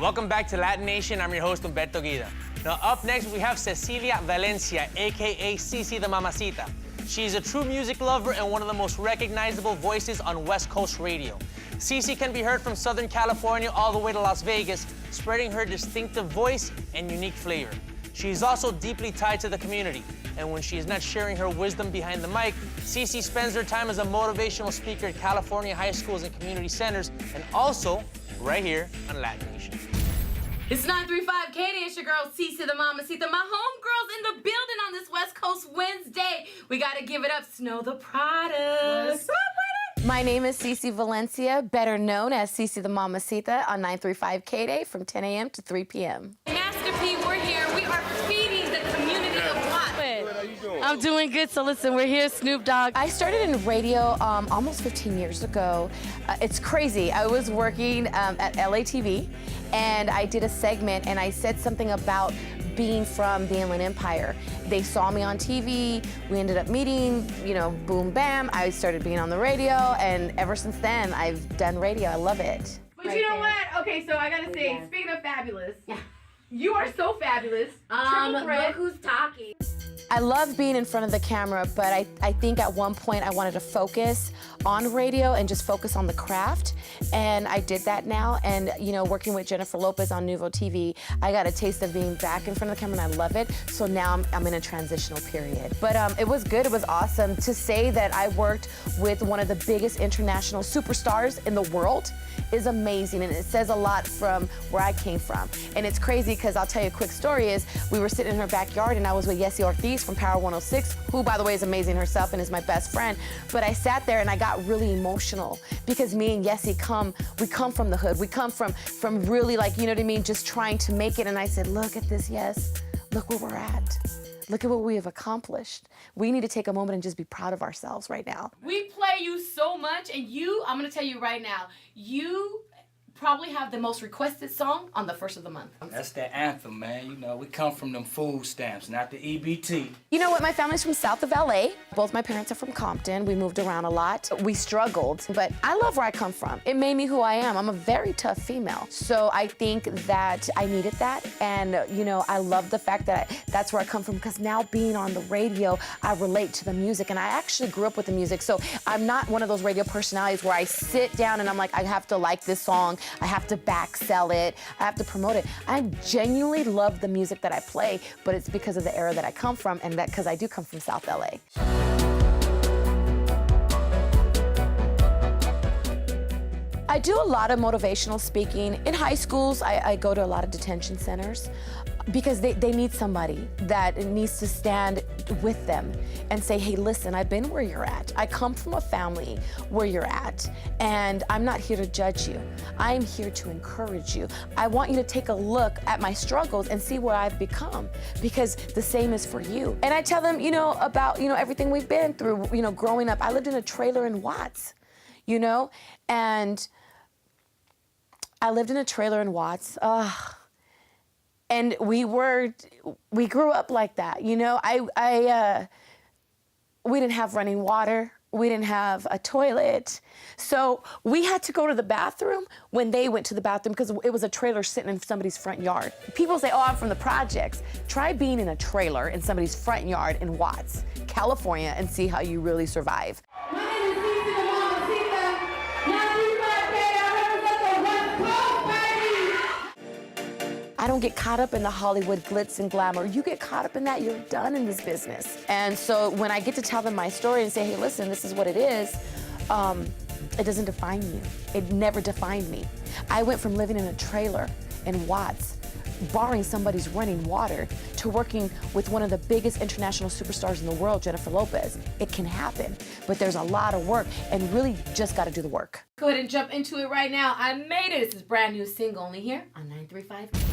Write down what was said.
Welcome back to LatiNation. I'm your host, Humberto Guida. Now, up next, we have Cecilia Valencia, a.k.a. Cece the Mamacita. She's a true music lover and one of the most recognizable voices on West Coast radio. Cece can be heard from Southern California all the way to Las Vegas, spreading her distinctive voice and unique flavor. She is also deeply tied to the community, and when she is not sharing her wisdom behind the mic, Cece spends her time as a motivational speaker at California high schools and community centers, and also right here on LatiNation. It's 935 Katie. It's your girl Cece the Mamacita. My homegirls in the building on this West Coast Wednesday. We gotta give it up. Snow the Products. My name is Cece Valencia, better known as Cece the Mamacita on 935 K-Day from 10 a.m. to 3 p.m. Master P, we're here. We are feeding the community of what? How you doing? I'm doing good. So listen, we're here, Snoop Dogg. I started in radio almost 15 years ago. It's crazy. I was working at LATV, and I did a segment, and I said something about being from the Inland Empire. They saw me on TV, we ended up meeting, you know, boom, bam. I started being on the radio, and ever since then, I've done radio. I love it. But right, you know what? Okay, so I gotta say, speaking of fabulous, you are so fabulous. Look who's talking. I love being in front of the camera, but I think at one point I wanted to focus on radio and just focus on the craft, and I did that now. And you know, working with Jennifer Lopez on Nuvo TV, I got a taste of being back in front of the camera, and I love it. So now I'm in a transitional period. But it was good, it was awesome. To say that I worked with one of the biggest international superstars in the world is amazing, and it says a lot from where I came from. And it's crazy because I'll tell you a quick story is we were sitting in her backyard, and I was with Yessie Ortiz from Power 106, who by the way is amazing herself and is my best friend. But I sat there and I got really emotional because me and Yessie we come from the hood. We come from really, like, you know what I mean, just trying to make it. And I said, look at this, Yes, look where we're at. Look at what we have accomplished. We need to take a moment and just be proud of ourselves right now. We play you so much, and I'm gonna tell you right now, you probably have the most requested song on the first of the month. That's the anthem, man. You know, we come from them food stamps, not the EBT. You know what? My family's from south of LA. Both my parents are from Compton. We moved around a lot. We struggled, but I love where I come from. It made me who I am. I'm a very tough female. So I think that I needed that. And, you know, I love the fact that that's where I come from, because now being on the radio, I relate to the music. And I actually grew up with the music. So I'm not one of those radio personalities where I sit down and I'm like, I have to like this song. I have to back sell it. I have to promote it. I genuinely love the music that I play, but it's because of the era that I come from, and that because I do come from South LA. I do a lot of motivational speaking. In high schools, I go to a lot of detention centers because they need somebody that needs to stand with them and say, hey, listen, I've been where you're at. I come from a family where you're at, and I'm not here to judge you. I'm here to encourage you. I want you to take a look at my struggles and see where I've become, because the same is for you. And I tell them, you know, about, you know, everything we've been through, you know, growing up. I lived in a trailer in Watts, you know, and I lived in a trailer in Watts. And we grew up like that, you know. We didn't have running water. We didn't have a toilet. So we had to go to the bathroom when they went to the bathroom, because it was a trailer sitting in somebody's front yard. People say, oh, I'm from the projects. Try being in a trailer in somebody's front yard in Watts, California, and see how you really survive. My name is Cece the Mamacita. 935 K, I represent the West Coast, baby. I don't get caught up in the Hollywood glitz and glamour. You get caught up in that, you're done in this business. And so when I get to tell them my story and say, hey, listen, this is what it is, it doesn't define you. It never defined me. I went from living in a trailer in Watts, borrowing somebody's running water, to working with one of the biggest international superstars in the world, Jennifer Lopez. It can happen, but there's a lot of work, and really just got to do the work. Go ahead and jump into it right now. I made it. This is brand new single only here on 935.